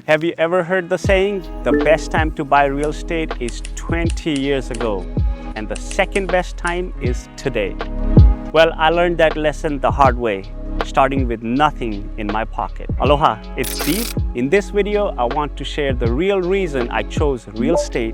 Have you ever heard the saying, the best time to buy real estate is 20 years ago, and the second best time is today? Well, I learned that lesson the hard way, starting with nothing in my pocket. Aloha, it's Steve. In this video, I want to share the real reason I chose real estate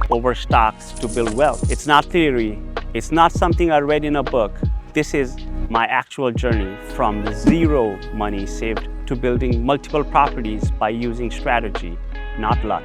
over stocks to build wealth. It's not theory. It's not something I read in a book. This is my actual journey from zero money saved to building multiple properties by using strategy, not luck.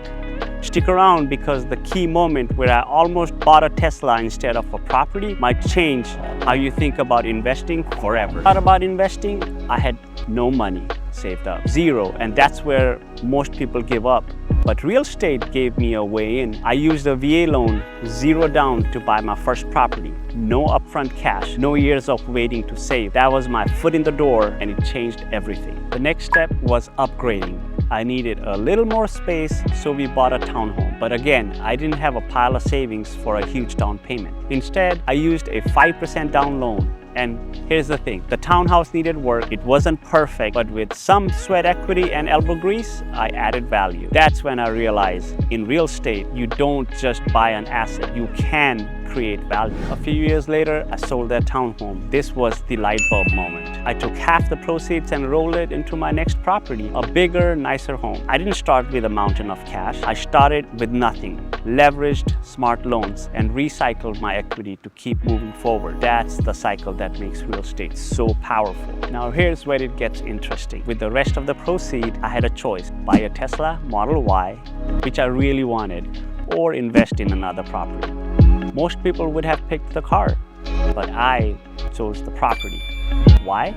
Stick around because the key moment where I almost bought a Tesla instead of a property might change how you think about investing forever. Thought about investing, I had no money saved up, zero, and that's where most people give up. But real estate gave me a way in. I used a VA loan, zero down, to buy my first property. No upfront cash, no years of waiting to save. That was my foot in the door, and it changed everything. The next step was upgrading. I needed a little more space, so we bought a townhome. But again, I didn't have a pile of savings for a huge down payment. Instead, I used a 5% down loan. And here's the thing, the townhouse needed work. It wasn't perfect, but with some sweat equity and elbow grease, I added value. That's when I realized in real estate, you don't just buy an asset, you can create value. A few years later, I sold that townhome. This was the light bulb moment. I took half the proceeds and rolled it into my next property, a bigger, nicer home. I didn't start with a mountain of cash. I started with nothing, leveraged smart loans, and recycled my equity to keep moving forward. That's the cycle that makes real estate so powerful. Now here's where it gets interesting. With the rest of the proceeds, I had a choice: buy a Tesla Model Y, which I really wanted, or invest in another property. Most people would have picked the car, but I chose the property. Why?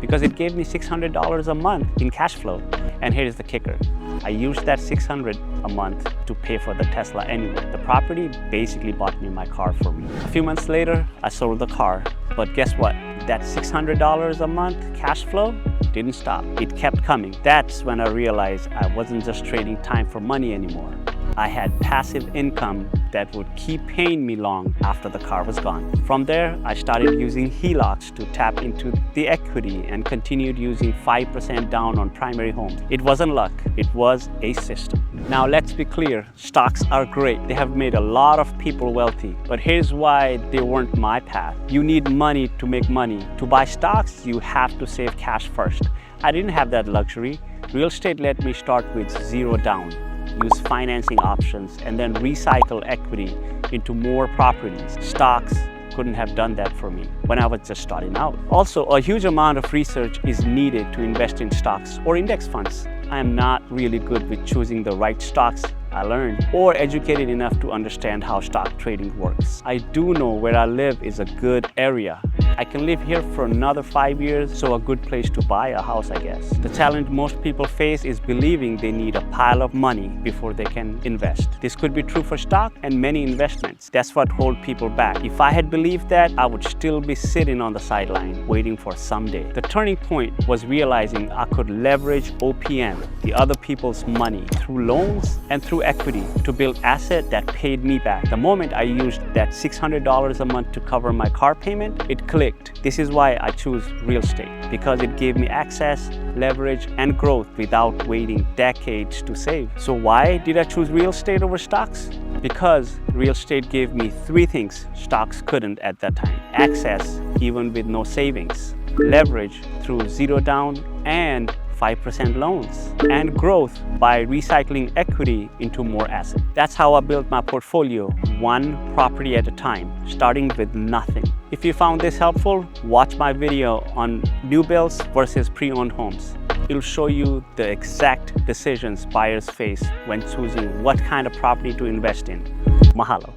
Because it gave me $600 a month in cash flow. And here's the kicker. I used that $600 a month to pay for the Tesla anyway. The property basically bought me my car for me. A few months later, I sold the car. But guess what? That $600 a month cash flow didn't stop. It kept coming. That's when I realized I wasn't just trading time for money anymore. I had passive income that would keep paying me long after the car was gone. From there, I started using HELOCs to tap into the equity and continued using 5% down on primary homes. It wasn't luck, it was a system. Now let's be clear, stocks are great. They have made a lot of people wealthy, but here's why they weren't my path. You need money to make money. To buy stocks, you have to save cash first. I didn't have that luxury. Real estate let me start with zero down, use financing options, and then recycle equity into more properties. Stocks couldn't have done that for me when I was just starting out. Also, a huge amount of research is needed to invest in stocks or index funds. I am not really good with choosing the right stocks, I learned, or educated enough to understand how stock trading works. I do know where I live is a good area. I can live here for another 5 years, so a good place to buy a house, I guess. The challenge most people face is believing they need a pile of money before they can invest. This could be true for stock and many investments. That's what holds people back. If I had believed that, I would still be sitting on the sideline, waiting for someday. The turning point was realizing I could leverage OPM, the other people's money, through loans and through equity to build asset that paid me back. The moment I used that $600 a month to cover my car payment, it clicked. This is why I choose real estate, because it gave me access, leverage, and growth without waiting decades to save. So why did I choose real estate over stocks? Because real estate gave me three things stocks couldn't at that time: access, even with no savings; leverage through zero down and 5% loans; and growth by recycling equity into more assets. That's how I built my portfolio, one property at a time, starting with nothing. If you found this helpful, watch my video on new builds versus pre-owned homes. It'll show you the exact decisions buyers face when choosing what kind of property to invest in. Mahalo.